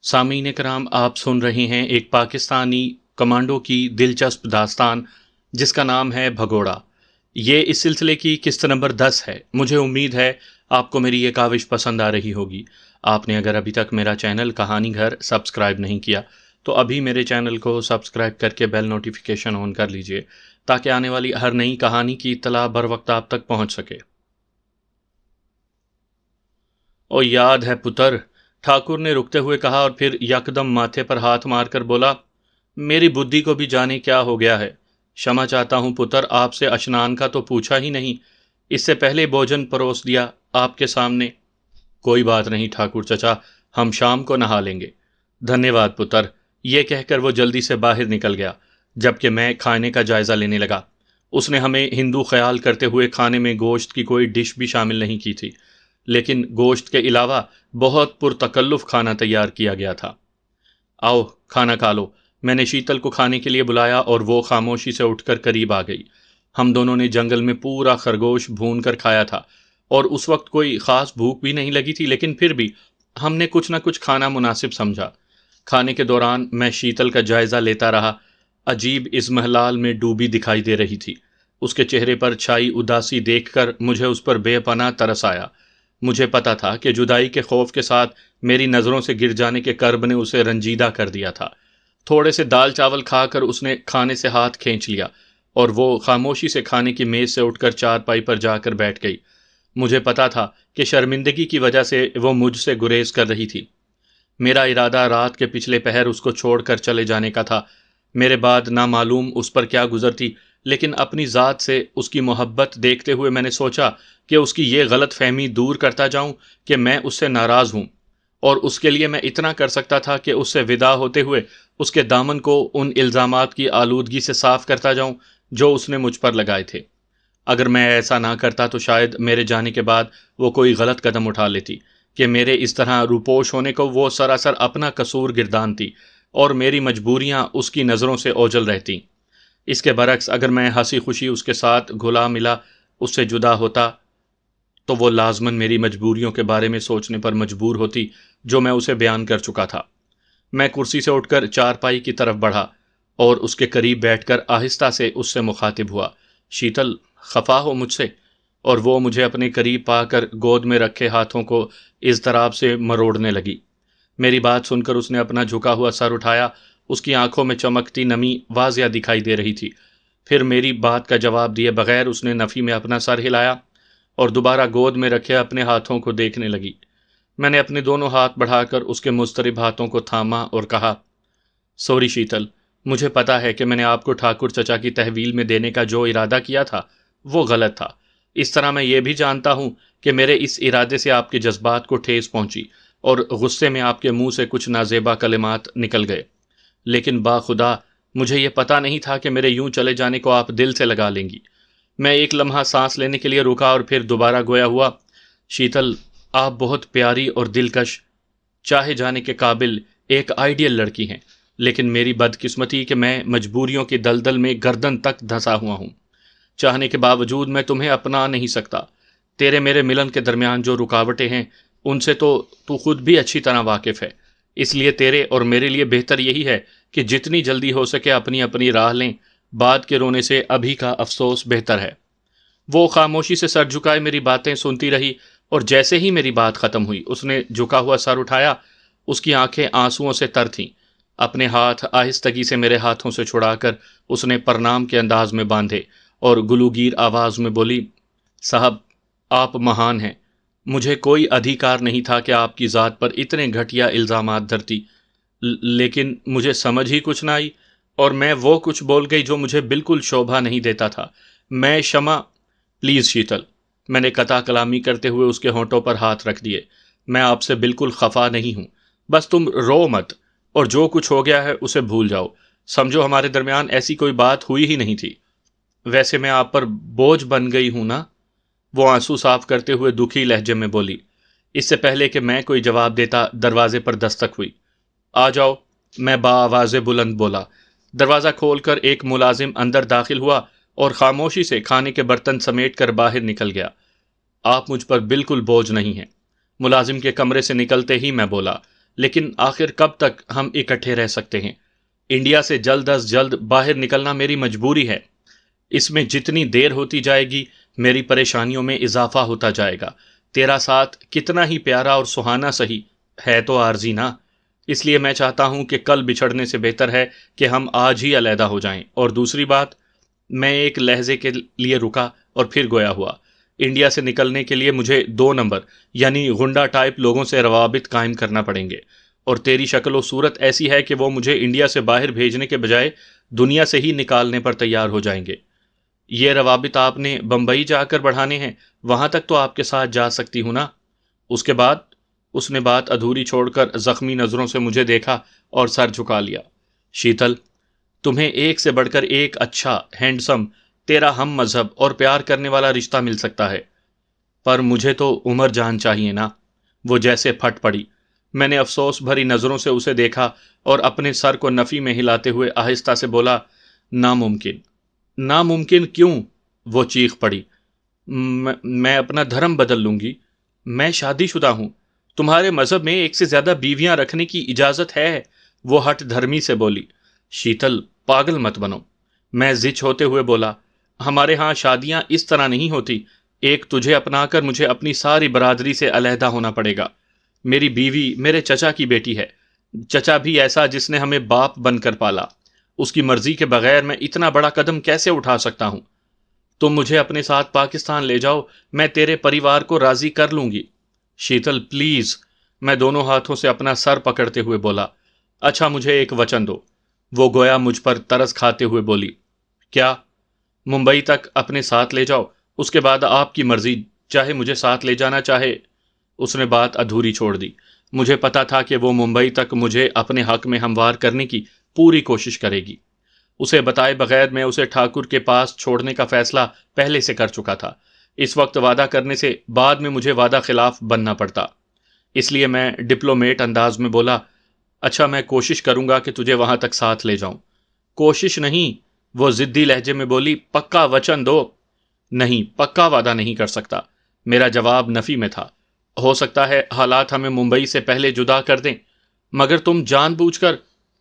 سامعین کرام، آپ سن رہے ہیں ایک پاکستانی کمانڈو کی دلچسپ داستان جس کا نام ہے بھگوڑا۔ یہ اس سلسلے کی قسط نمبر 10 ہے۔ مجھے امید ہے آپ کو میری یہ کاوش پسند آ رہی ہوگی۔ آپ نے اگر ابھی تک میرا چینل کہانی گھر سبسکرائب نہیں کیا تو ابھی میرے چینل کو سبسکرائب کر کے بیل نوٹیفیکیشن آن کر لیجئے تاکہ آنے والی ہر نئی کہانی کی اطلاع بر وقت آپ تک پہنچ سکے۔ او یاد ہے پتر، ٹھاکر نے رکتے ہوئے کہا اور پھر یکدم ماتھے پر ہاتھ مار کر بولا، میری بدھی کو بھی جانے کیا ہو گیا ہے۔ شمع چاہتا ہوں پتر، آپ سے اشنان کا تو پوچھا ہی نہیں، اس سے پہلے بھوجن پروس دیا آپ کے سامنے۔ کوئی بات نہیں ٹھاکر چچا، ہم شام کو نہا لیں گے۔ دھنیہ واد پتر، یہ کہہ کر وہ جلدی سے باہر نکل گیا، جبکہ میں کھانے کا جائزہ لینے لگا۔ اس نے ہمیں ہندو خیال کرتے ہوئے کھانے میں گوشت کی کوئی ڈش بھی شامل نہیں کی تھی، لیکن گوشت کے علاوہ بہت پرتکلف کھانا تیار کیا گیا تھا۔ آؤ کھانا کھا لو، میں نے شیتل کو کھانے کے لیے بلایا اور وہ خاموشی سے اٹھ کر قریب آ گئی۔ ہم دونوں نے جنگل میں پورا خرگوش بھون کر کھایا تھا اور اس وقت کوئی خاص بھوک بھی نہیں لگی تھی، لیکن پھر بھی ہم نے کچھ نہ کچھ کھانا مناسب سمجھا۔ کھانے کے دوران میں شیتل کا جائزہ لیتا رہا۔ عجیب اضمحلال میں ڈوبی دکھائی دے رہی تھی۔ اس کے چہرے پر چھائی اداسی دیکھ کر مجھے اس پر بے پناہ ترس آیا۔ مجھے پتا تھا کہ جدائی کے خوف کے ساتھ میری نظروں سے گر جانے کے کرب نے اسے رنجیدہ کر دیا تھا۔ تھوڑے سے دال چاول کھا کر اس نے کھانے سے ہاتھ کھینچ لیا اور وہ خاموشی سے کھانے کی میز سے اٹھ کر چارپائی پر جا کر بیٹھ گئی۔ مجھے پتا تھا کہ شرمندگی کی وجہ سے وہ مجھ سے گریز کر رہی تھی۔ میرا ارادہ رات کے پچھلے پہر اس کو چھوڑ کر چلے جانے کا تھا۔ میرے بعد نامعلوم اس پر کیا گزرتی، لیکن اپنی ذات سے اس کی محبت دیکھتے ہوئے میں نے سوچا کہ اس کی یہ غلط فہمی دور کرتا جاؤں کہ میں اس سے ناراض ہوں، اور اس کے لیے میں اتنا کر سکتا تھا کہ اس سے ودا ہوتے ہوئے اس کے دامن کو ان الزامات کی آلودگی سے صاف کرتا جاؤں جو اس نے مجھ پر لگائے تھے۔ اگر میں ایسا نہ کرتا تو شاید میرے جانے کے بعد وہ کوئی غلط قدم اٹھا لیتی کہ میرے اس طرح روپوش ہونے کو وہ سراسر اپنا قصور گردانتی اور میری مجبوریاں اس کی نظروں سے اوجھل رہتی۔ اس کے برعکس اگر میں ہنسی خوشی اس کے ساتھ گھلا ملا اس سے جدا ہوتا تو وہ لازماً میری مجبوریوں کے بارے میں سوچنے پر مجبور ہوتی جو میں اسے بیان کر چکا تھا۔ میں کرسی سے اٹھ کر چارپائی کی طرف بڑھا اور اس کے قریب بیٹھ کر آہستہ سے اس سے مخاطب ہوا، شیتل، خفا ہو مجھ سے؟ اور وہ مجھے اپنے قریب پا کر گود میں رکھے ہاتھوں کو اضطراب سے مروڑنے لگی۔ میری بات سن کر اس نے اپنا جھکا ہوا سر اٹھایا۔ اس کی آنکھوں میں چمکتی نمی واضح دکھائی دے رہی تھی۔ پھر میری بات کا جواب دیے بغیر اس نے نفی میں اپنا سر ہلایا اور دوبارہ گود میں رکھے اپنے ہاتھوں کو دیکھنے لگی۔ میں نے اپنے دونوں ہاتھ بڑھا کر اس کے مضطرب ہاتھوں کو تھاما اور کہا، سوری شیتل، مجھے پتا ہے کہ میں نے آپ کو ٹھاکر چچا کی تحویل میں دینے کا جو ارادہ کیا تھا وہ غلط تھا۔ اس طرح میں یہ بھی جانتا ہوں کہ میرے اس ارادے سے آپ کے جذبات کو ٹھیس پہنچی اور غصے میں آپ کے منہ سے کچھ نازیبا کلمات نکل گئے، لیکن باخدا مجھے یہ پتا نہیں تھا کہ میرے یوں چلے جانے کو آپ دل سے لگا لیں گی۔ میں ایک لمحہ سانس لینے کے لیے رکا اور پھر دوبارہ گویا ہوا، شیتل، آپ بہت پیاری اور دلکش، چاہے جانے کے قابل ایک آئیڈیل لڑکی ہیں، لیکن میری بدقسمتی کہ میں مجبوریوں کی دلدل میں گردن تک دھنسا ہوا ہوں۔ چاہنے کے باوجود میں تمہیں اپنا نہیں سکتا۔ تیرے میرے ملن کے درمیان جو رکاوٹیں ہیں ان سے تو خود بھی اچھی طرح واقف ہے، اس لیے تیرے اور میرے لیے بہتر یہی ہے کہ جتنی جلدی ہو سکے اپنی اپنی راہ لیں۔ بعد کے رونے سے ابھی کا افسوس بہتر ہے۔ وہ خاموشی سے سر جھکائے میری باتیں سنتی رہی اور جیسے ہی میری بات ختم ہوئی اس نے جھکا ہوا سر اٹھایا۔ اس کی آنکھیں آنسوؤں سے تر تھیں۔ اپنے ہاتھ آہستگی سے میرے ہاتھوں سے چھڑا کر اس نے پرنام کے انداز میں باندھے اور گلوگیر آواز میں بولی، صاحب، آپ مہان ہیں، مجھے کوئی ادھیکار نہیں تھا کہ آپ کی ذات پر اتنے گھٹیا الزامات دھرتی، لیکن مجھے سمجھ ہی کچھ نہ آئی اور میں وہ کچھ بول گئی جو مجھے بالکل شوبھا نہیں دیتا تھا۔ میں شمع، پلیز شیتل، میں نے قطع کلامی کرتے ہوئے اس کے ہونٹوں پر ہاتھ رکھ دیے، میں آپ سے بالکل خفا نہیں ہوں، بس تم رو مت اور جو کچھ ہو گیا ہے اسے بھول جاؤ۔ سمجھو ہمارے درمیان ایسی کوئی بات ہوئی ہی نہیں تھی۔ ویسے میں آپ پر بوجھ بن گئی ہوں نا؟ وہ آنسو صاف کرتے ہوئے دکھی لہجے میں بولی۔ اس سے پہلے کہ میں کوئی جواب دیتا دروازے پر دستک ہوئی۔ آ جاؤ، میں بآواز بلند بولا۔ دروازہ کھول کر ایک ملازم اندر داخل ہوا اور خاموشی سے کھانے کے برتن سمیٹ کر باہر نکل گیا۔ آپ مجھ پر بالکل بوجھ نہیں ہیں، ملازم کے کمرے سے نکلتے ہی میں بولا، لیکن آخر کب تک ہم اکٹھے رہ سکتے ہیں؟ انڈیا سے جلد از جلد باہر نکلنا میری مجبوری ہے۔ اس میں جتنی دیر ہوتی جائے گی میری پریشانیوں میں اضافہ ہوتا جائے گا۔ تیرا ساتھ کتنا ہی پیارا اور سہانا سہی ہے تو عارضی نا، اس لیے میں چاہتا ہوں کہ کل بچھڑنے سے بہتر ہے کہ ہم آج ہی علیحدہ ہو جائیں۔ اور دوسری بات، میں ایک لہجے کے لیے رکا اور پھر گویا ہوا۔ انڈیا سے نکلنے کے لیے مجھے 2 نمبر یعنی غنڈہ ٹائپ لوگوں سے روابط قائم کرنا پڑیں گے، اور تیری شکل و صورت ایسی ہے کہ وہ مجھے انڈیا سے باہر بھیجنے کے بجائے دنیا سے ہی نکالنے پر تیار ہو جائیں گے۔ یہ روابط آپ نے بمبئی جا کر بڑھانے ہیں، وہاں تک تو آپ کے ساتھ جا سکتی ہوں نا؟ اس کے بعد اس نے بات ادھوری چھوڑ کر زخمی نظروں سے مجھے دیکھا اور سر جھکا لیا۔ شیتل، تمہیں ایک سے بڑھ کر ایک اچھا، ہینڈسم، تیرا ہم مذہب اور پیار کرنے والا رشتہ مل سکتا ہے، پر مجھے تو عمر جان چاہیے نا۔ وہ جیسے پھٹ پڑی۔ میں نے افسوس بھری نظروں سے اسے دیکھا اور اپنے سر کو نفی میں ہلاتے ہوئے آہستہ سے بولا، ناممکن۔ ناممکن کیوں؟ وہ چیخ پڑی۔ میں اپنا دھرم بدل لوں گی۔ میں شادی شدہ ہوں، تمہارے مذہب میں ایک سے زیادہ بیویاں رکھنے کی اجازت ہے، وہ ہٹ دھرمی سے بولی۔ شیتل، پاگل مت بنو، میں زچ ہوتے ہوئے بولا۔ ہمارے ہاں شادیاں اس طرح نہیں ہوتی۔ ایک تجھے اپنا کر مجھے اپنی ساری برادری سے علیحدہ ہونا پڑے گا۔ میری بیوی میرے چچا کی بیٹی ہے، چچا بھی ایسا جس نے ہمیں باپ بن کر پالا۔ اس کی مرضی کے بغیر میں اتنا بڑا قدم کیسے اٹھا سکتا ہوں؟ تم مجھے اپنے ساتھ پاکستان لے جاؤ، میں تیرے پریوار کو راضی کر لوں گی۔ شیتل پلیز، میں دونوں ہاتھوں سے اپنا سر پکڑتے ہوئے بولا۔ اچھا مجھے ایک وچن دو، وہ گویا مجھ پر ترس کھاتے ہوئے بولی۔ کیا؟ ممبئی تک اپنے ساتھ لے جاؤ، اس کے بعد آپ کی مرضی، چاہے مجھے ساتھ لے جانا چاہے۔ اس نے بات ادھوری چھوڑ دی۔ مجھے پتا تھا کہ وہ ممبئی تک مجھے اپنے حق میں ہموار کرنے کی پوری کوشش کرے گی۔ اسے بتائے بغیر میں اسے ٹھاکر کے پاس چھوڑنے کا فیصلہ پہلے سے کر چکا تھا۔ اس وقت وعدہ کرنے سے بعد میں مجھے وعدہ خلاف بننا پڑتا، اس لیے میں ڈپلومیٹ انداز میں بولا، اچھا میں کوشش کروں گا کہ تجھے وہاں تک ساتھ لے جاؤں۔ کوشش نہیں، وہ ضدی لہجے میں بولی، پکا وچن دو۔ نہیں، پکا وعدہ نہیں کر سکتا۔ میرا جواب نفی میں تھا۔ ہو سکتا ہے حالات ہمیں ممبئی سے پہلے جدا کر دیں، مگر تم جان بوجھ کر۔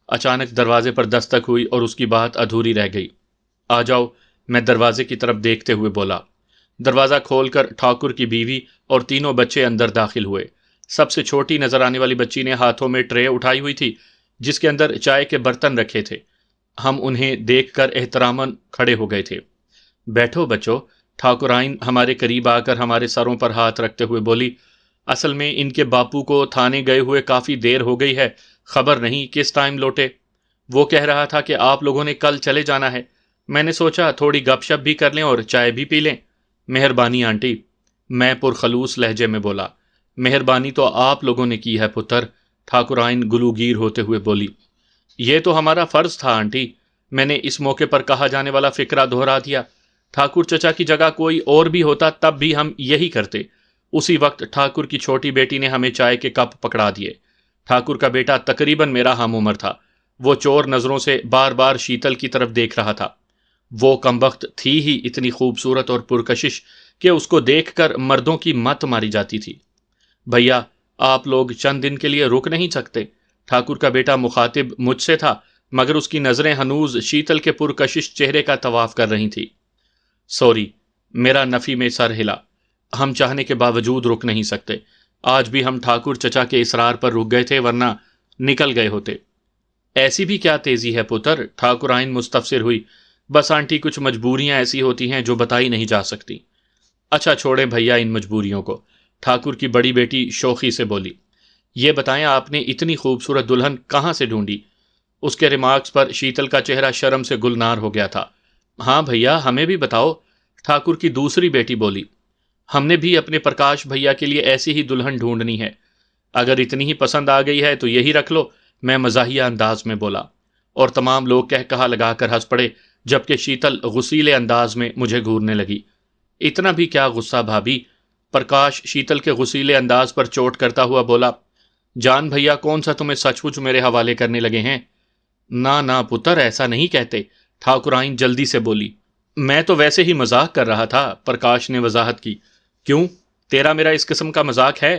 اچانک دروازے پر دستک ہوئی اور اس کی بات ادھوری رہ گئی۔ آ جاؤ، میں دروازے کی طرف دیکھتے ہوئے بولا۔ دروازہ کھول کر ٹھاکر کی بیوی اور تینوں بچے اندر داخل ہوئے۔ سب سے چھوٹی نظر آنے والی بچی نے ہاتھوں میں ٹرے اٹھائی ہوئی تھی جس کے اندر چائے کے برتن رکھے تھے۔ ہم انہیں دیکھ کر احتراماً کھڑے ہو گئے تھے۔ بیٹھو بچو، ٹھاکرائن ہمارے قریب آ کر ہمارے سروں پر ہاتھ رکھتے ہوئے بولی، اصل میں ان کے باپو کو تھانے گئے ہوئے کافی دیر ہو گئی ہے، خبر نہیں کس ٹائم لوٹے۔ وہ کہہ رہا تھا کہ آپ لوگوں نے کل چلے جانا ہے، میں نے سوچا تھوڑی گپ شپ بھی کر لیں اور چائے بھی پی لیں۔ مہربانی آنٹی، میں پرخلوص لہجے میں بولا۔ مہربانی تو آپ لوگوں نے کی ہے پتر، ٹھاکرائن گلوگیر ہوتے ہوئے بولی۔ یہ تو ہمارا فرض تھا آنٹی، میں نے اس موقع پر کہا جانے والا فقرہ دہرا دیا۔ ٹھاکر چچا کی جگہ کوئی اور بھی ہوتا تب بھی ہم یہی کرتے۔ اسی وقت ٹھاکر کی چھوٹی بیٹی نے ہمیں چائے کے کپ پکڑا دیے۔ ٹھاکر کا بیٹا تقریباً میرا ہم عمر تھا۔ وہ چور نظروں سے بار بار شیتل کی طرف دیکھ رہا تھا۔ وہ کمبخت تھی ہی اتنی خوبصورت اور پرکشش کہ اس کو دیکھ کر مردوں کی مت ماری جاتی تھی۔ بھیا، آپ لوگ چند دن کے لیے رک نہیں سکتے؟ ٹھاکر کا بیٹا مخاطب مجھ سے تھا، مگر اس کی نظریں ہنوز شیتل کے پرکشش چہرے کا طواف کر رہی تھی۔ سوری، میرا نفی میں سر ہلا۔ ہم چاہنے کے باوجود رک نہیں سکتے۔ آج بھی ہم ٹھاکر چچا کے اصرار پر رک گئے تھے، ورنہ نکل گئے ہوتے۔ ایسی بھی کیا تیزی ہے پتر؟ ٹھاکرائن مستفسر ہوئی۔ بس آنٹی، کچھ مجبوریاں ایسی ہوتی ہیں جو بتائی نہیں جا سکتی۔ اچھا چھوڑیں بھیا ان مجبوریوں کو، ٹھاکر کی بڑی بیٹی شوخی سے بولی۔ یہ بتائیں آپ نے اتنی خوبصورت دلہن کہاں سے ڈھونڈی؟ اس کے ریمارکس پر شیتل کا چہرہ شرم سے گلنار ہو گیا تھا۔ ہاں بھیا، ہمیں بھی بتاؤ، ٹھاکر کی دوسری بیٹی بولی۔ ہم نے بھی اپنے پرکاش بھیا کے لیے ایسی ہی دلہن ڈھونڈنی ہے۔ اگر اتنی ہی پسند آ گئی ہے تو یہی رکھ لو، میں مزاحیہ انداز میں بولا، اور تمام لوگ کہہ کہا لگا کر ہنس پڑے، جبکہ شیتل غصیلے انداز میں مجھے گھورنے لگی۔ اتنا بھی کیا غصہ بھابھی؟ پرکاش شیتل کے غصیلے انداز پر چوٹ کرتا ہوا بولا، جان بھیا کون سا تمہیں سچ مچ میرے حوالے کرنے لگے ہیں؟ نہ پتر، ایسا نہیں کہتے، ٹھاکرائن جلدی سے بولی۔ میں تو ویسے ہی مذاق کر رہا تھا، پرکاش نے وضاحت کی۔ کیوں، تیرا میرا اس قسم کا مذاق ہے؟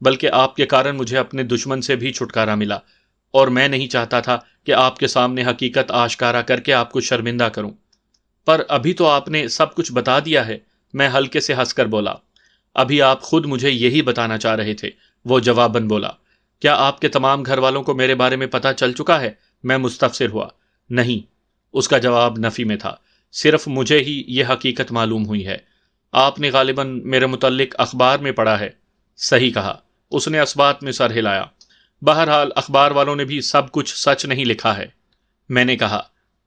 بلکہ آپ کے کارن مجھے اپنے دشمن سے بھی چھٹکارا ملا، اور میں نہیں چاہتا تھا کہ آپ کے سامنے حقیقت آشکارا کر کے آپ کو شرمندہ کروں۔ پر ابھی تو آپ نے سب کچھ بتا دیا ہے، میں ہلکے سے ہنس کر بولا۔ ابھی آپ خود مجھے یہی بتانا چاہ رہے تھے، وہ جواباً بولا۔ کیا آپ کے تمام گھر والوں کو میرے بارے میں پتہ چل چکا ہے؟ میں مستفسر ہوا۔ نہیں، اس کا جواب نفی میں تھا، صرف مجھے ہی یہ حقیقت معلوم ہوئی ہے۔ آپ نے غالباً میرے متعلق اخبار میں پڑھا ہے۔ صحیح کہا، اس نے اثبات میں سر ہلایا۔ بہرحال اخبار والوں نے بھی سب کچھ سچ نہیں لکھا ہے۔ میں نے کہا،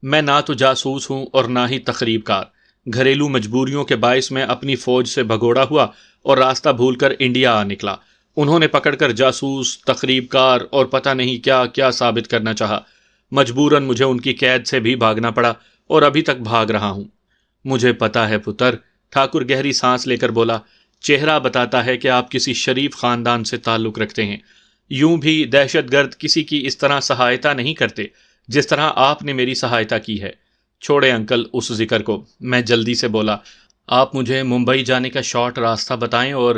میں نہ تو جاسوس ہوں اور نہ ہی تخریب کار۔ گھریلو مجبوریوں کے باعث میں اپنی فوج سے بھگوڑا ہوا اور راستہ بھول کر انڈیا آ نکلا۔ انہوں نے پکڑ کر جاسوس، تخریب کار اور پتہ نہیں کیا کیا ثابت کرنا چاہا۔ مجبوراً مجھے ان کی قید سے بھی بھاگنا پڑا اور ابھی تک بھاگ رہا ہوں۔ مجھے پتا ہے پتر، ٹھاکر گہری سانس لے کر بولا، چہرہ بتاتا ہے کہ آپ کسی شریف خاندان سے تعلق رکھتے ہیں۔ یوں بھی دہشت گرد کسی کی اس طرح سہایتا نہیں کرتے جس طرح آپ نے میری سہایتا کی ہے۔ چھوڑے انکل اس ذکر کو، میں جلدی سے بولا۔ آپ مجھے ممبئی جانے کا شارٹ راستہ بتائیں اور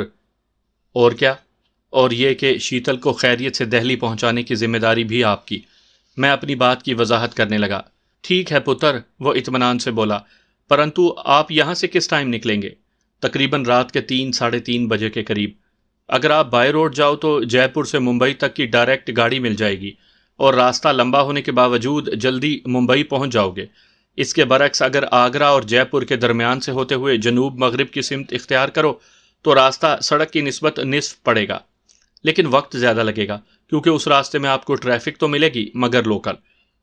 کیا؟ اور یہ کہ شیتل کو خیریت سے دہلی پہنچانے کی ذمہ داری بھی آپ کی۔ میں اپنی بات کی وضاحت کرنے لگا۔ ٹھیک ہے پتر، وہ اطمینان سے بولا، پرنتو آپ یہاں سے کس ٹائم نکلیں گے؟ تقریباً رات کے 3 – 3:30 بجے کے قریب۔ اگر آپ بائی روڈ جاؤ تو جے پور سے ممبئی تک کی ڈائریکٹ گاڑی مل جائے گی اور راستہ لمبا ہونے کے باوجود جلدی ممبئی پہنچ جاؤ گے۔ اس کے برعکس اگر آگرہ اور جے پور کے درمیان سے ہوتے ہوئے جنوب مغرب کی سمت اختیار کرو تو راستہ سڑک کی نسبت نصف پڑے گا، لیکن وقت زیادہ لگے گا کیونکہ اس راستے میں آپ کو ٹریفک تو ملے گی مگر لوکل،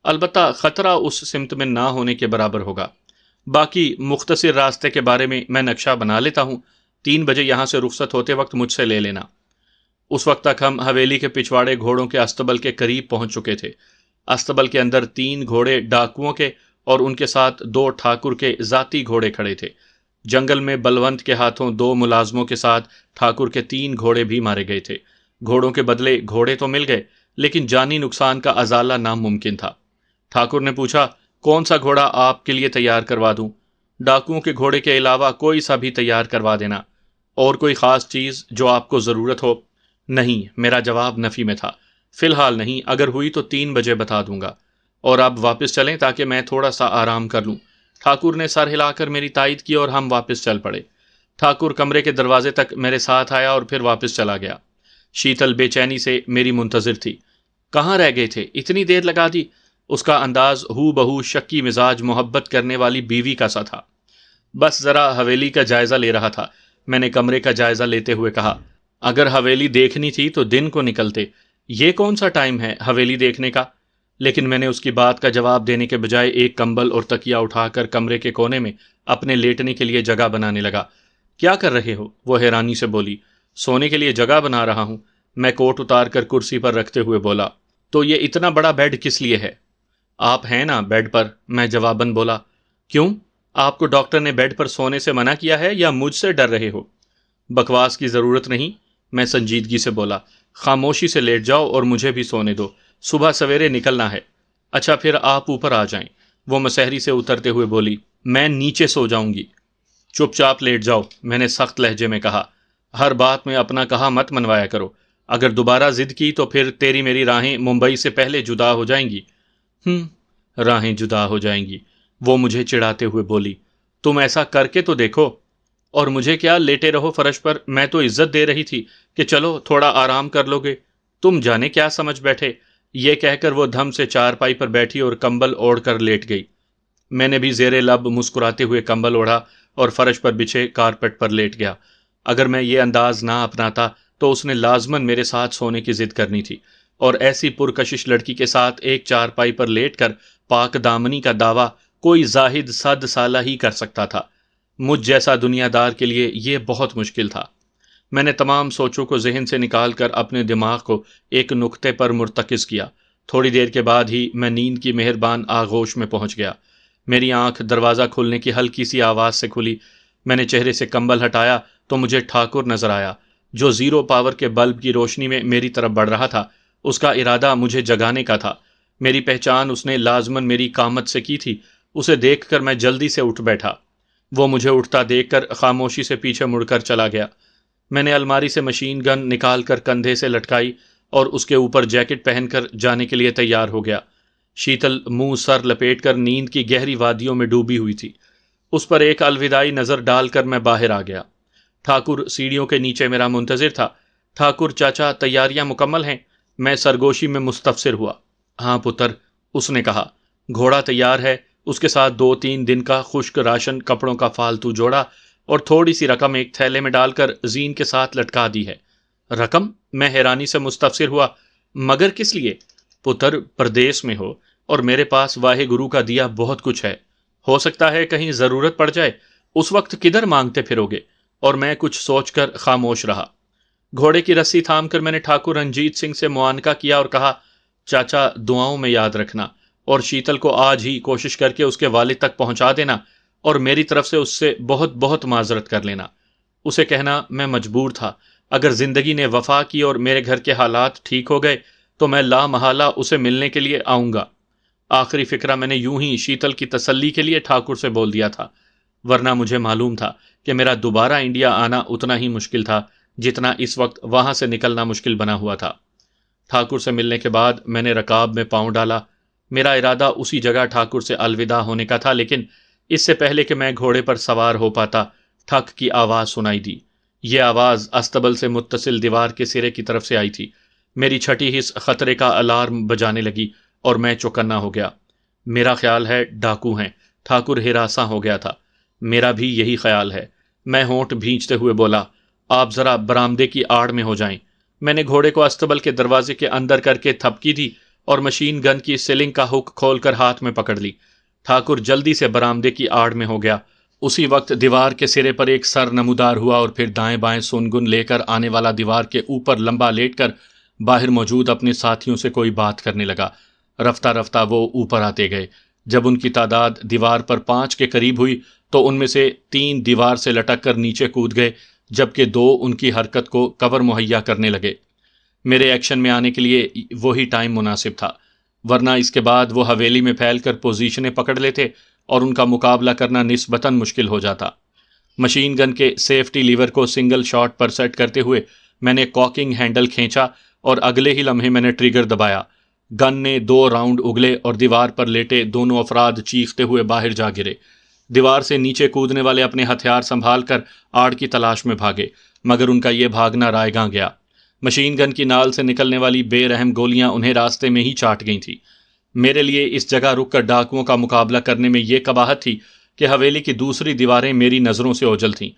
البتہ خطرہ اس سمت میں نہ ہونے کے برابر ہوگا۔ باقی مختصر راستے کے بارے میں نقشہ بنا لیتا ہوں۔ 3 بجے یہاں سے رخصت ہوتے وقت مجھ سے لے لینا۔ اس وقت تک ہم حویلی کے پچھواڑے گھوڑوں کے استبل کے قریب پہنچ چکے تھے۔ استبل کے اندر 3 گھوڑے ڈاکوؤں کے اور ان کے ساتھ 2 ٹھاکر کے ذاتی گھوڑے کھڑے تھے۔ جنگل میں بلونت کے ہاتھوں 2 ملازموں کے ساتھ ٹھاکر کے 3 گھوڑے بھی مارے گئے تھے۔ گھوڑوں کے بدلے گھوڑے تو مل گئے لیکن جانی نقصان کا ازالہ ناممکن تھا۔ ٹھاکر نے پوچھا، کون سا گھوڑا آپ کے لیے تیار کروا دوں؟ ڈاکوؤں کے گھوڑے کے علاوہ کوئی سا بھی تیار کروا دینا۔ اور کوئی خاص چیز جو آپ کو ضرورت ہو؟ نہیں، میرا جواب نفی میں تھا۔ فی الحال نہیں، اگر ہوئی تو 3 بجے بتا دوں گا۔ اور آپ واپس چلیں تاکہ میں تھوڑا سا آرام کر لوں۔ ٹھاکر نے سر ہلا کر میری تائید کی اور ہم واپس چل پڑے۔ ٹھاکر کمرے کے دروازے تک میرے ساتھ آیا اور پھر واپس چلا گیا۔ شیتل بے چینی سے میری منتظر تھی۔ کہاں رہ گئے تھے؟ اتنی دیر لگا دی؟ اس کا انداز ہو بہو شکی مزاج محبت کرنے والی بیوی کا سا تھا۔ بس ذرا حویلی کا جائزہ لے رہا تھا، میں نے کمرے کا جائزہ لیتے ہوئے کہا۔ اگر حویلی دیکھنی تھی تو دن کو نکلتے، یہ کون سا ٹائم ہے حویلی دیکھنے کا؟ لیکن میں نے اس کی بات کا جواب دینے کے بجائے ایک کمبل اور تکیہ اٹھا کر کمرے کے کونے میں اپنے لیٹنے کے لیے جگہ بنانے لگا۔ کیا کر رہے ہو؟ وہ حیرانی سے بولی۔ سونے کے لیے جگہ بنا رہا ہوں، میں کوٹ اتار کر کرسی پر رکھتے ہوئے بولا۔ تو یہ اتنا بڑا بیڈ کس لیے ہے؟ آپ ہیں نا بیڈ پر، میں جواباً بولا۔ کیوں؟ آپ کو ڈاکٹر نے بیڈ پر سونے سے منع کیا ہے یا مجھ سے ڈر رہے ہو؟ بکواس کی ضرورت نہیں، میں سنجیدگی سے بولا۔ خاموشی سے لیٹ جاؤ اور مجھے بھی سونے دو، صبح سویرے نکلنا ہے۔ اچھا پھر آپ اوپر آ جائیں، وہ مسحری سے اترتے ہوئے بولی۔ میں نیچے سو جاؤں گی۔ چپ چاپ لیٹ جاؤ، میں نے سخت لہجے میں کہا۔ ہر بات میں اپنا کہا مت منوایا کرو، اگر دوبارہ ضد کی تو پھر تیری میری راہیں ممبئی سے پہلے جدا ہو جائیں گی۔ راہیں جدا ہو جائیں گی، وہ مجھے چڑھاتے ہوئے بولی۔ تم ایسا کر کے تو دیکھو۔ اور مجھے کیا، لیٹے رہو فرش پر، میں تو عزت دے رہی تھی کہ چلو تھوڑا آرام کر لو گے، تم جانے کیا سمجھ بیٹھے۔ یہ کہہ کر وہ دھم سے چارپائی پر بیٹھی اور کمبل اوڑھ کر لیٹ گئی۔ میں نے بھی زیر لب مسکراتے ہوئے کمبل اوڑھا اور فرش پر بچھے کارپیٹ پر لیٹ گیا۔ اگر میں یہ انداز نہ اپناتا تو اس نے لازماً میرے ساتھ سونے کی ضد کرنی تھی، اور ایسی پرکشش لڑکی کے ساتھ ایک چارپائی پر لیٹ کر پاک دامنی کا دعویٰ کوئی زاہد 100 سالہ ہی کر سکتا تھا۔ مجھ جیسا دنیا دار کے لیے یہ بہت مشکل تھا۔ میں نے تمام سوچوں کو ذہن سے نکال کر اپنے دماغ کو ایک نقطے پر مرتکز کیا۔ تھوڑی دیر کے بعد ہی میں نیند کی مہربان آغوش میں پہنچ گیا۔ میری آنکھ دروازہ کھلنے کی ہلکی سی آواز سے کھلی۔ میں نے چہرے سے کمبل ہٹایا تو مجھے ٹھاکر نظر آیا، جو 0 پاور کے بلب کی روشنی میں میری طرف بڑھ رہا تھا۔ اس کا ارادہ مجھے جگانے کا تھا۔ میری پہچان اس نے لازماً میری قامت سے کی تھی۔ اسے دیکھ کر میں جلدی سے اٹھ بیٹھا۔ وہ مجھے اٹھتا دیکھ کر خاموشی سے پیچھے مڑ کر چلا گیا۔ میں نے الماری سے مشین گن نکال کر کندھے سے لٹکائی اور اس کے اوپر جیکٹ پہن کر جانے کے لیے تیار ہو گیا۔ شیتل منہ سر لپیٹ کر نیند کی گہری وادیوں میں ڈوبی ہوئی تھی۔ اس پر ایک الوداعی نظر ڈال کر میں باہر آ گیا۔ ٹھاکر سیڑھیوں کے نیچے میرا منتظر تھا۔ ٹھاکر چاچا، تیاریاں مکمل ہیں؟ میں سرگوشی میں مستفسر ہوا۔ ہاں پتر، اس نے کہا۔ گھوڑا تیار ہے، اس کے ساتھ 2-3 دن کا خشک راشن، کپڑوں کا فالتو جوڑا اور تھوڑی سی رقم ایک تھیلے میں ڈال کر زین کے ساتھ لٹکا دی ہے۔ رقم؟ میں حیرانی سے مستفسر ہوا۔ مگر کس لیے؟ پتر، پردیس میں ہو اور میرے پاس واہے گرو کا دیا بہت کچھ ہے، ہو سکتا ہے کہیں ضرورت پڑ جائے، اس وقت کدھر مانگتے پھرو گے؟ اور میں کچھ سوچ کر خاموش رہا۔ گھوڑے کی رسی تھام کر میں نے ٹھاکر رنجیت سنگھ سے معانقہ کیا اور کہا، چاچا دعاؤں میں یاد رکھنا، اور شیتل کو آج ہی کوشش کر کے اس کے والد تک پہنچا دینا، اور میری طرف سے اس سے بہت بہت معذرت کر لینا۔ اسے کہنا میں مجبور تھا، اگر زندگی نے وفا کی اور میرے گھر کے حالات ٹھیک ہو گئے تو میں لا محالہ اسے ملنے کے لیے آؤں گا۔ آخری فکرہ میں نے یوں ہی شیتل کی تسلی کے لیے ٹھاکر سے بول دیا تھا، ورنہ مجھے معلوم تھا کہ میرا دوبارہ انڈیا آنا اتنا ہی مشکل تھا جتنا اس وقت وہاں سے نکلنا مشکل بنا ہوا تھا۔ ٹھاکر سے ملنے کے بعد میں نے رکاب میں پاؤں ڈالا۔ میرا ارادہ اسی جگہ ٹھاکر سے الوداع ہونے کا تھا، لیکن اس سے پہلے کہ میں گھوڑے پر سوار ہو پاتا، ٹھک کی آواز سنائی دی۔ یہ آواز استبل سے متصل دیوار کے سرے کی طرف سے آئی تھی۔ میری چھٹی حس خطرے کا الارم بجانے لگی اور میں چوکنا ہو گیا۔ میرا خیال ہے ڈاکو ہیں۔ ٹھاکر ہراساں ہو گیا تھا۔ میرا بھی یہی خیال ہے۔ میں ہونٹ بھینچتے ہوئے بولا، آپ ذرا برآمدے کی آڑ میں ہو جائیں۔ میں نے گھوڑے کو استبل کے دروازے کے اندر کر کے تھپکی دی اور مشین گن کی سیلنگ کا ہک کھول کر ہاتھ میں پکڑ لی۔ ٹھاکر جلدی سے برآمدے کی آڑ میں ہو گیا۔ اسی وقت دیوار کے سرے پر ایک سر نمودار ہوا اور پھر دائیں بائیں سنگن لے کر آنے والا دیوار کے اوپر لمبا لیٹ کر باہر موجود اپنے ساتھیوں سے کوئی بات کرنے لگا۔ رفتہ رفتہ وہ اوپر آتے گئے۔ جب ان کی تعداد دیوار پر 5 کے قریب ہوئی تو ان میں سے 3 دیوار سے لٹک کر نیچے کود گئے، جبکہ 2 ان کی حرکت کو کور مہیا کرنے لگے۔ میرے ایکشن میں آنے کے لیے وہی ٹائم مناسب تھا، ورنہ اس کے بعد وہ حویلی میں پھیل کر پوزیشنیں پکڑ لیتے اور ان کا مقابلہ کرنا نسبتاً مشکل ہو جاتا۔ مشین گن کے سیفٹی لیور کو سنگل شاٹ پر سیٹ کرتے ہوئے میں نے کاکنگ ہینڈل کھینچا اور اگلے ہی لمحے میں نے ٹریگر دبایا۔ گن نے 2 راؤنڈ اگلے اور دیوار پر لیٹے دونوں افراد چیختے ہوئے باہر جا گرے۔ دیوار سے نیچے کودنے والے اپنے ہتھیار سنبھال کر آڑ کی تلاش میں بھاگے، مگر ان کا یہ بھاگنا رائے گاں گیا۔ مشین گن کی نال سے نکلنے والی بے رحم گولیاں انہیں راستے میں ہی چاٹ گئی تھیں۔ میرے لیے اس جگہ رک کر ڈاکوؤں کا مقابلہ کرنے میں یہ قباحت تھی کہ حویلی کی دوسری دیواریں میری نظروں سے اوجھل تھیں۔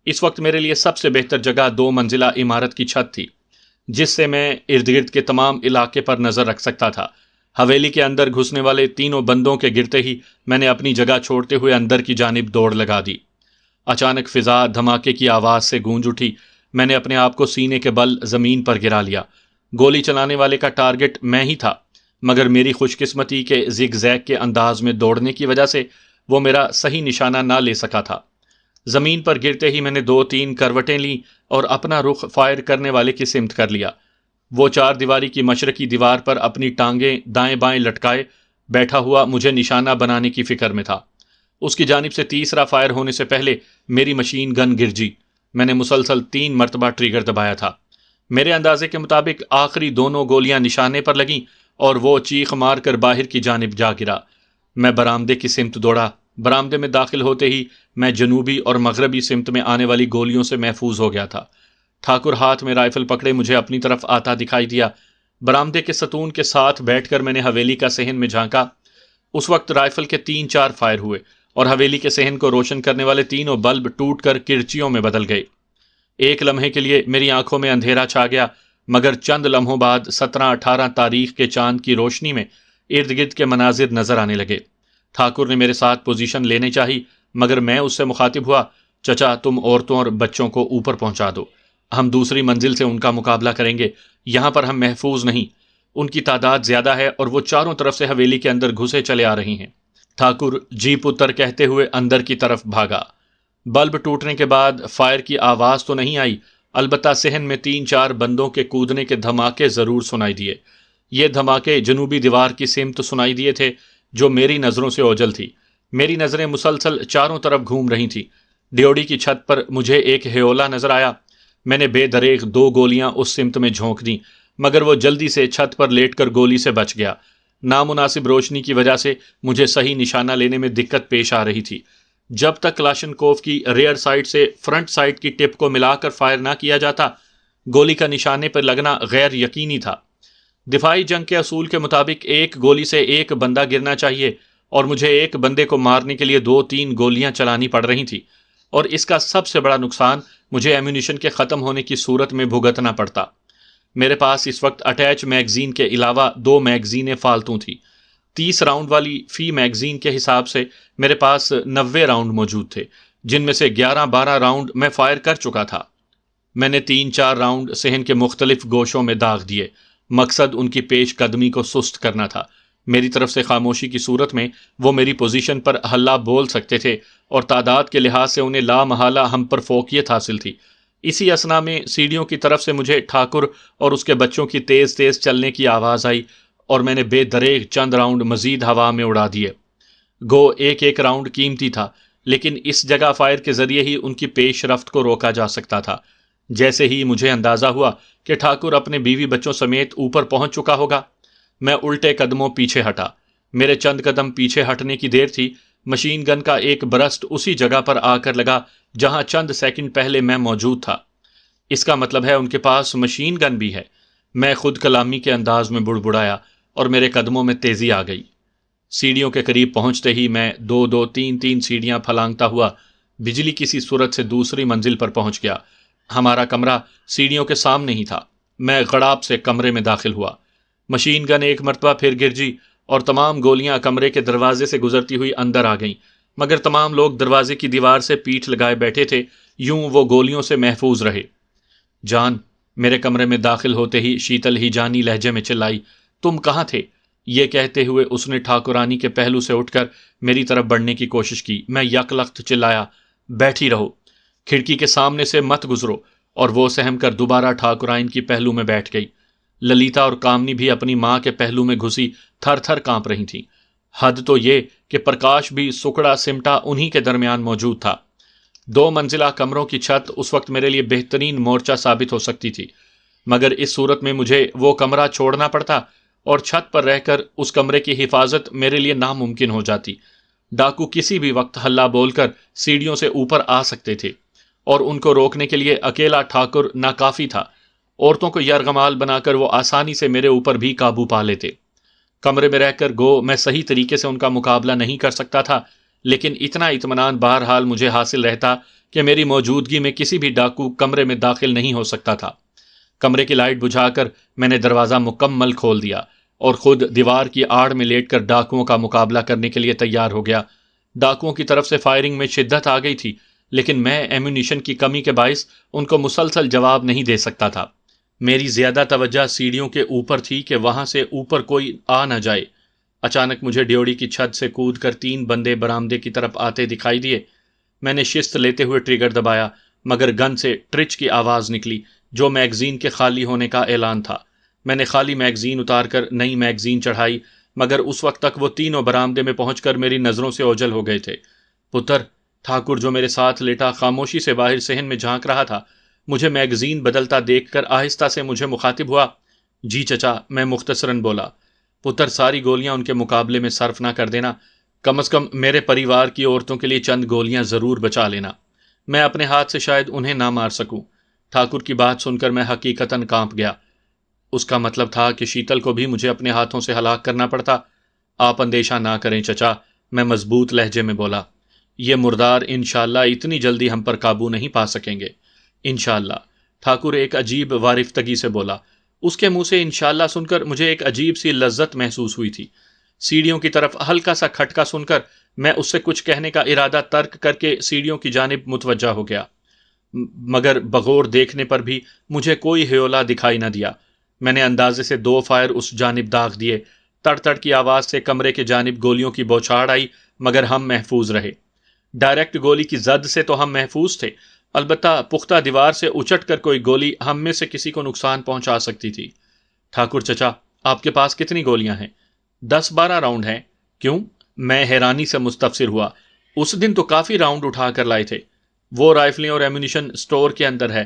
اس وقت میرے لیے سب سے بہتر جگہ 2 منزلہ عمارت کی چھت تھی، جس سے میں ارد گرد کے تمام علاقے پر نظر رکھ سکتا تھا۔ حویلی کے اندر گھسنے والے 3 بندوں کے گرتے ہی میں نے اپنی جگہ چھوڑتے ہوئے اندر کی جانب دوڑ لگا دی۔ اچانک فضا دھماکے کی آواز سے گونج اٹھی۔ میں نے اپنے آپ کو سینے کے بل زمین پر گرا لیا۔ گولی چلانے والے کا ٹارگٹ میں ہی تھا، مگر میری خوش قسمتی کے زگ زیگ کے انداز میں دوڑنے کی وجہ سے وہ میرا صحیح نشانہ نہ لے سکا تھا۔ زمین پر گرتے ہی میں نے 2-3 کروٹیں لیں اور اپنا رخ فائر کرنے والے کی سمت کر لیا۔ وہ 4 دیواری کی مشرقی دیوار پر اپنی ٹانگیں دائیں بائیں لٹکائے بیٹھا ہوا مجھے نشانہ بنانے کی فکر میں تھا۔ اس کی جانب سے تیسرا فائر ہونے سے پہلے میری مشین گن گرجی۔ میں نے مسلسل 3 مرتبہ ٹریگر دبایا تھا۔ میرے اندازے کے مطابق آخری 2 گولیاں نشانے پر لگیں اور وہ چیخ مار کر باہر کی جانب جا گرا۔ میں برآمدے کی سمت دوڑا۔ برآمدے میں داخل ہوتے ہی میں جنوبی اور مغربی سمت میں آنے والی گولیوں سے محفوظ ہو گیا تھا۔ ٹھاکر ہاتھ میں رائفل پکڑے مجھے اپنی طرف آتا دکھائی دیا۔ برآمدے کے ستون کے ساتھ بیٹھ کر میں نے حویلی کا صحن میں جھانکا۔ اس وقت رائفل کے 3-4 فائر ہوئے اور حویلی کے صحن کو روشن کرنے والے 3 بلب ٹوٹ کر کرچیوں میں بدل گئے۔ ایک لمحے کے لیے میری آنکھوں میں اندھیرا چھا گیا، مگر چند لمحوں بعد 17-18 تاریخ کے چاند کی روشنی میں ارد گرد کے مناظر نظر آنے لگے۔ ٹھاکر نے میرے ساتھ پوزیشن لینے چاہی، مگر میں اس سے مخاطب ہوا، چچا تم عورتوں اور بچوں کو اوپر پہنچا دو، ہم دوسری منزل سے ان کا مقابلہ کریں گے، یہاں پر ہم محفوظ نہیں، ان کی تعداد زیادہ ہے اور وہ چاروں طرف سے حویلی کے اندر گھسے چلے آ رہی ہیں۔ ٹھاکر جی پتر کہتے ہوئے اندر کی طرف بھاگا۔ بلب ٹوٹنے کے بعد فائر کی آواز تو نہیں آئی، البتہ صحن میں 3-4 بندوں کے کودنے کے دھماکے ضرور سنائی دیے۔ یہ دھماکے جنوبی دیوار کی سمت سنائی دیے تھے جو میری نظروں سے اوجھل تھی۔ میری نظریں مسلسل چاروں طرف گھوم رہی تھیں۔ ڈیوڑی کی چھت پر مجھے ایک ہیولا نظر آیا۔ میں نے بے دریغ 2 گولیاں اس سمت میں جھونک دیں، مگر وہ جلدی سے چھت پر لیٹ کر گولی سے بچ گیا۔ نامناسب روشنی کی وجہ سے مجھے صحیح نشانہ لینے میں دقت پیش آ رہی تھی۔ جب تک کلاشنکوف کی ریئر سائڈ سے فرنٹ سائڈ کی ٹپ کو ملا کر فائر نہ کیا جاتا، گولی کا نشانے پر لگنا غیر یقینی تھا۔ دفاعی جنگ کے اصول کے مطابق ایک گولی سے ایک بندہ گرنا چاہیے، اور مجھے ایک بندے کو مارنے کے لیے 2-3 گولیاں چلانی پڑ رہی تھیں، اور اس کا سب سے بڑا نقصان مجھے ایمونیشن کے ختم ہونے کی صورت میں بھگتنا پڑتا۔ میرے پاس اس وقت اٹیچ میگزین کے علاوہ 2 میگزینیں فالتو تھیں۔ 30 راؤنڈ والی فی میگزین کے حساب سے میرے پاس 90 راؤنڈ موجود تھے، جن میں سے 11-12 راؤنڈ میں فائر کر چکا تھا۔ میں نے 3-4 راؤنڈ صحن کے مختلف گوشوں میں داغ دیے۔ مقصد ان کی پیش قدمی کو سست کرنا تھا۔ میری طرف سے خاموشی کی صورت میں وہ میری پوزیشن پر ہلا بول سکتے تھے، اور تعداد کے لحاظ سے انہیں لا محالہ ہم پر فوقیت حاصل تھی۔ اسی اثنا میں سیڑھیوں کی طرف سے مجھے ٹھاکر اور اس کے بچوں کی تیز تیز چلنے کی آواز آئی، اور میں نے بے دریغ چند راؤنڈ مزید ہوا میں اڑا دیے۔ گو ایک ایک راؤنڈ قیمتی تھا، لیکن اس جگہ فائر کے ذریعے ہی ان کی پیش رفت کو روکا جا سکتا تھا۔ جیسے ہی مجھے اندازہ ہوا کہ ٹھاکر اپنے بیوی بچوں سمیت اوپر پہنچ چکا ہوگا، میں الٹے قدموں پیچھے ہٹا۔ میرے چند قدم پیچھے ہٹنے کی دیر تھی، مشین گن کا ایک برسٹ اسی جگہ پر آ کر لگا جہاں چند سیکنڈ پہلے میں موجود تھا۔ اس کا مطلب ہے ان کے پاس مشین گن بھی ہے۔ میں خود کلامی کے انداز میں بڑبڑایا، اور میرے قدموں میں تیزی آ گئی۔ سیڑھیوں کے قریب پہنچتے ہی میں 2-2 3-3 سیڑھیاں پھلانگتا ہوا بجلی کسی صورت سے دوسری منزل پر پہنچ گیا۔ ہمارا کمرہ سیڑھیوں کے سامنے ہی تھا۔ میں غڑاب سے کمرے میں داخل ہوا۔ مشین گن ایک مرتبہ پھر گرجی، اور تمام گولیاں کمرے کے دروازے سے گزرتی ہوئی اندر آ گئیں، مگر تمام لوگ دروازے کی دیوار سے پیٹھ لگائے بیٹھے تھے، یوں وہ گولیوں سے محفوظ رہے۔ جان، میرے کمرے میں داخل ہوتے ہی شیتل ہی جانی لہجے میں چلائی، تم کہاں تھے؟ یہ کہتے ہوئے اس نے ٹھاکرانی کے پہلو سے اٹھ کر میری طرف بڑھنے کی کوشش کی۔ میں یک لخت چلایا، بیٹھی رہو، کھڑکی کے سامنے سے مت گزرو، اور وہ سہم کر دوبارہ ٹھاکرائن کی پہلو میں بیٹھ گئی۔ للیتا اور کامنی بھی اپنی ماں کے پہلو میں گھسی تھر تھر کانپ رہی تھیں۔ حد تو یہ کہ پرکاش بھی سکڑا سمٹا انہی کے درمیان موجود تھا۔ 2 منزلہ کمروں کی چھت اس وقت میرے لیے بہترین مورچہ ثابت ہو سکتی تھی، مگر اس صورت میں مجھے وہ کمرہ چھوڑنا پڑتا، اور چھت پر رہ کر اس کمرے کی حفاظت میرے لیے ناممکن ہو جاتی۔ ڈاکو کسی بھی وقت ہلا بول کر سیڑھیوں سے اوپر آ سکتے تھے، اور ان کو روکنے کے لیے اکیلا ٹھاکر ناکافی تھا۔ عورتوں کو یرغمال بنا کر وہ آسانی سے میرے اوپر بھی قابو پا لیتے۔ کمرے میں رہ کر گو میں صحیح طریقے سے ان کا مقابلہ نہیں کر سکتا تھا، لیکن اتنا اطمینان بہرحال مجھے حاصل رہتا کہ میری موجودگی میں کسی بھی ڈاکو کمرے میں داخل نہیں ہو سکتا تھا۔ کمرے کی لائٹ بجھا کر میں نے دروازہ مکمل کھول دیا، اور خود دیوار کی آڑ میں لیٹ کر ڈاکوؤں کا مقابلہ کرنے کے لیے تیار ہو گیا۔ ڈاکوؤں کی طرف سے فائرنگ میں شدت آ گئی تھی، لیکن میں ایمونیشن کی کمی کے باعث ان کو مسلسل جواب نہیں دے سکتا تھا۔ میری زیادہ توجہ سیڑھیوں کے اوپر تھی کہ وہاں سے اوپر کوئی آ نہ جائے۔ اچانک مجھے ڈیوڑی کی چھت سے کود کر 3 بندے برآمدے کی طرف آتے دکھائی دیے۔ میں نے شست لیتے ہوئے ٹریگر دبایا، مگر گن سے ٹرچ کی آواز نکلی، جو میگزین کے خالی ہونے کا اعلان تھا۔ میں نے خالی میگزین اتار کر نئی میگزین چڑھائی، مگر اس وقت تک وہ تینوں برآمدے میں پہنچ کر میری نظروں سے اوجھل ہو گئے تھے۔ پتر، ٹھاکر جو میرے ساتھ لیٹا خاموشی سے باہر صحن میں جھانک رہا تھا، مجھے میگزین بدلتا دیکھ کر آہستہ سے مجھے مخاطب ہوا۔ جی چچا، میں مختصراً بولا۔ پتر، ساری گولیاں ان کے مقابلے میں صرف نہ کر دینا، کم از کم میرے پریوار کی عورتوں کے لیے چند گولیاں ضرور بچا لینا۔ میں اپنے ہاتھ سے شاید انہیں نہ مار سکوں۔ ٹھاکر کی بات سن کر میں حقیقتاً کانپ گیا۔ اس کا مطلب تھا کہ شیتل کو بھی مجھے اپنے ہاتھوں سے ہلاک کرنا پڑتا۔ آپ اندیشہ نہ کریں چچا، میں مضبوط لہجے میں بولا۔ یہ مردار انشاءاللہ اتنی جلدی ہم پر قابو نہیں پا سکیں گے۔ انشاءاللہ، ٹھاکر ایک عجیب وارفتگی سے بولا۔ اس کے منہ سے انشاءاللہ سن کر مجھے ایک عجیب سی لذت محسوس ہوئی تھی۔ سیڑھیوں کی طرف ہلکا سا کھٹکا سن کر میں اس سے کچھ کہنے کا ارادہ ترک کر کے سیڑھیوں کی جانب متوجہ ہو گیا، مگر بغور دیکھنے پر بھی مجھے کوئی ہیولا دکھائی نہ دیا۔ میں نے اندازے سے 2 فائر اس جانب داغ دیے۔ تڑ تڑ کی آواز سے کمرے کے جانب گولیوں کی بوچھاڑ آئی، مگر ہم محفوظ رہے۔ ڈائریکٹ گولی کی زد سے تو ہم محفوظ تھے، البتہ پختہ دیوار سے اچٹ کر کوئی گولی ہم میں سے کسی کو نقصان پہنچا سکتی تھی۔ ٹھاکر چچا، آپ کے پاس کتنی گولیاں ہیں؟ 10-12 راؤنڈ ہیں۔ کیوں؟ میں حیرانی سے مستفسر ہوا۔ اس دن تو کافی راؤنڈ اٹھا کر لائے تھے۔ وہ رائفلیں اور ایمونیشن سٹور کے اندر ہے،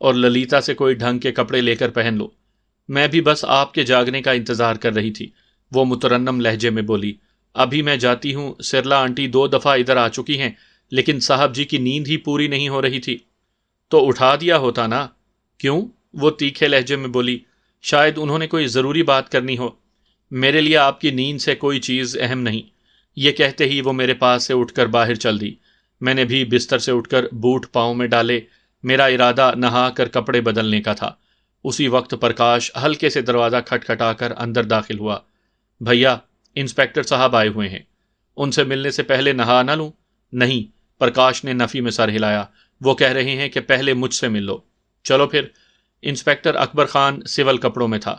اور للیتا سے کوئی ڈھنگ کے کپڑے لے کر پہن لو۔ میں بھی بس آپ کے جاگنے کا انتظار کر رہی تھی، وہ مترنم لہجے میں بولی۔ ابھی میں جاتی ہوں، سرلا آنٹی 2 دفعہ ادھر آ چکی ہیں، لیکن صاحب جی کی نیند ہی پوری نہیں ہو رہی تھی۔ تو اٹھا دیا ہوتا نا؟ کیوں؟ وہ تیکھے لہجے میں بولی۔ شاید انہوں نے کوئی ضروری بات کرنی ہو۔ میرے لیے آپ کی نیند سے کوئی چیز اہم نہیں۔ یہ کہتے ہی وہ میرے پاس سے اٹھ کر باہر چل دی۔ میں نے بھی بستر سے اٹھ کر بوٹ پاؤں میں ڈالے۔ میرا ارادہ نہا کر کپڑے بدلنے کا تھا۔ اسی وقت پرکاش ہلکے سے دروازہ کھٹکھٹا کر اندر داخل ہوا۔ بھیا، انسپیکٹر صاحب آئے ہوئے ہیں، ان سے ملنے سے پہلے نہا نہ لوں؟ نہیں، پرکاش نے نفی میں سر ہلایا۔ وہ کہہ رہے ہیں کہ پہلے مجھ سے مل لو۔ چلو پھر۔ انسپیکٹر اکبر خان سول کپڑوں میں تھا۔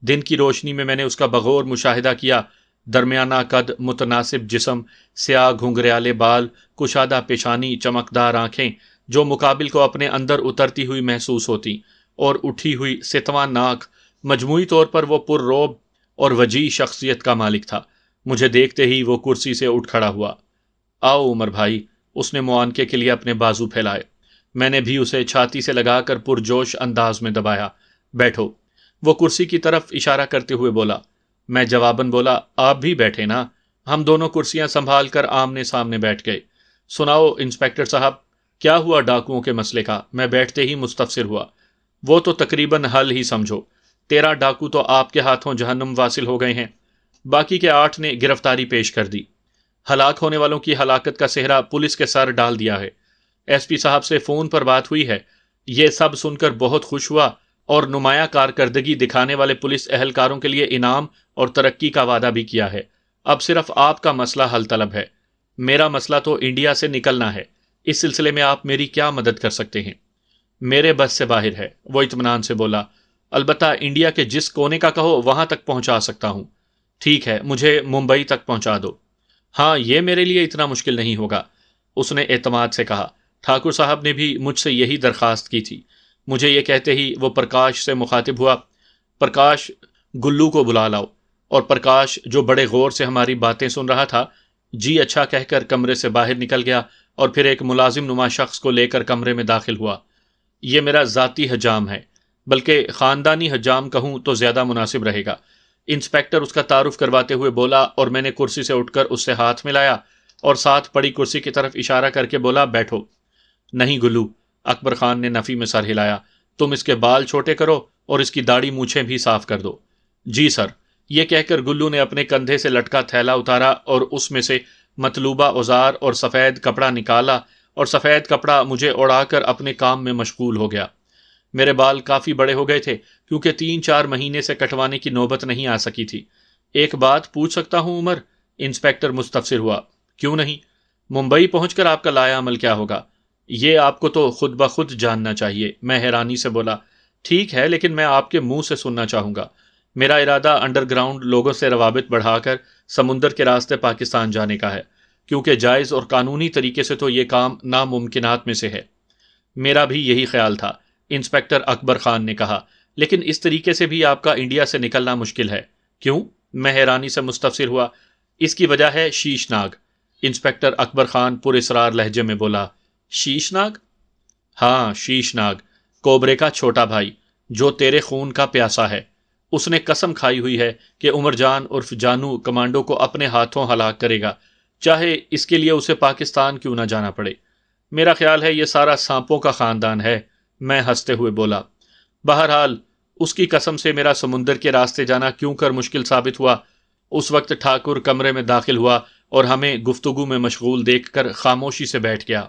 دن کی روشنی میں نے اس کا بغور مشاہدہ کیا۔ درمیانہ قد، متناسب جسم، سیاہ گھنگریالے بال، کشادہ پیشانی، چمکدار آنکھیں جو مقابل کو اپنے اندر اترتی ہوئی محسوس ہوتی، اور اٹھی ہوئی ستواں ناک۔ مجموعی طور پر وہ پر روب اور وجیح شخصیت کا مالک تھا۔ مجھے دیکھتے ہی وہ کرسی سے اٹھ کھڑا ہوا۔ آؤ عمر بھائی، اس نے معانقے کے لیے اپنے بازو پھیلائے۔ میں نے بھی اسے چھاتی سے لگا کر پرجوش انداز میں دبایا۔ بیٹھو، وہ کرسی کی طرف اشارہ کرتے ہوئے بولا۔ میں جواباً بولا، آپ بھی بیٹھے نا۔ ہم دونوں کرسیاں سنبھال کر آمنے سامنے بیٹھ گئے۔ سناؤ انسپیکٹر صاحب، کیا ہوا ڈاکوؤں کے مسئلے کا؟ میں بیٹھتے ہی مستفسر ہوا۔ وہ تو تقریباً حل ہی سمجھو۔ 13 ڈاکو تو آپ کے ہاتھوں جہنم واصل ہو گئے ہیں، باقی کے 8 نے گرفتاری پیش کر دی۔ ہلاک ہونے والوں کی ہلاکت کا سہرا پولیس کے سر ڈال دیا ہے۔ ایس پی صاحب سے فون پر بات ہوئی ہے۔ یہ سب سن کر بہت خوش ہوا، اور نمایاں کارکردگی دکھانے والے پولیس اہلکاروں کے لیے انعام اور ترقی کا وعدہ بھی کیا ہے۔ اب صرف آپ کا مسئلہ حل طلب ہے۔ میرا مسئلہ تو انڈیا سے نکلنا ہے۔ اس سلسلے میں آپ میری کیا مدد کر سکتے ہیں؟ میرے بس سے باہر ہے، وہ اطمینان سے بولا۔ البتہ انڈیا کے جس کونے کا کہو وہاں تک پہنچا سکتا ہوں۔ ٹھیک ہے، مجھے ممبئی تک پہنچا دو۔ ہاں، یہ میرے لیے اتنا مشکل نہیں ہوگا، اس نے اعتماد سے کہا۔ ٹھاکر صاحب نے بھی مجھ سے یہی درخواست کی تھی۔ مجھے یہ کہتے ہی وہ پرکاش سے مخاطب ہوا۔ پرکاش، گلو کو بلا لاؤ۔ اور پرکاش، جو بڑے غور سے ہماری باتیں سن رہا تھا، جی اچھا کہہ کر کمرے سے باہر نکل گیا، اور پھر ایک ملازم نما شخص کو لے کر کمرے میں داخل ہوا۔ یہ میرا ذاتی حجام ہے، بلکہ خاندانی حجام کہوں تو زیادہ مناسب رہے گا، انسپیکٹر اس کا تعارف کرواتے ہوئے بولا، اور میں نے کرسی سے اٹھ کر اس سے ہاتھ ملایا اور ساتھ پڑی کرسی کی طرف اشارہ کر کے بولا، بیٹھو۔ نہیں گلو، اکبر خان نے نفی میں سر ہلایا، تم اس کے بال چھوٹے کرو اور اس کی داڑھی مونچھیں بھی صاف کر دو۔ جی سر، یہ کہہ کر گلو نے اپنے کندھے سے لٹکا تھیلا اتارا اور اس میں سے مطلوبہ اوزار اور سفید کپڑا نکالا، اور سفید کپڑا مجھے اڑا کر اپنے کام میں مشغول ہو گیا۔ میرے بال کافی بڑے ہو گئے تھے، کیونکہ 3-4 مہینے سے کٹوانے کی نوبت نہیں آ سکی تھی۔ ایک بات پوچھ سکتا ہوں عمر؟ انسپیکٹر مستفسر ہوا۔ کیوں نہیں؟ ممبئی پہنچ کر آپ کا لایا عمل کیا ہوگا؟ یہ آپ کو تو خود بخود جاننا چاہیے، میں حیرانی سے بولا۔ ٹھیک ہے، لیکن میں آپ کے منہ سے سننا چاہوں گا۔ میرا ارادہ انڈر گراؤنڈ لوگوں سے روابط بڑھا کر سمندر کے راستے پاکستان جانے کا ہے، کیونکہ جائز اور قانونی طریقے سے تو یہ کام ناممکنات میں سے ہے۔ میرا بھی یہی خیال تھا، انسپیکٹر اکبر خان نے کہا، لیکن اس طریقے سے بھی آپ کا انڈیا سے نکلنا مشکل ہے۔ کیوں؟ میں حیرانی سے مستفسر ہوا۔ اس کی وجہ ہے شیش ناگ، انسپیکٹر اکبر خان پر اسرار لہجے میں بولا۔ شیش ناگ؟ ہاں، شیش ناگ، کوبرے کا چھوٹا بھائی، جو تیرے خون کا پیاسا ہے۔ اس نے قسم کھائی ہوئی ہے کہ عمر جان عرف جانو کمانڈو کو اپنے ہاتھوں ہلاک کرے گا، چاہے اس کے لیے اسے پاکستان کیوں نہ جانا پڑے۔ میرا خیال ہے یہ سارا سانپوں کا خاندان ہے، میں ہنستے ہوئے بولا۔ بہرحال اس کی قسم سے میرا سمندر کے راستے جانا کیوں کر مشکل ثابت ہوا۔ اس وقت ٹھاکر کمرے میں داخل ہوا اور ہمیں گفتگو میں مشغول دیکھ کر خاموشی سے بیٹھ گیا۔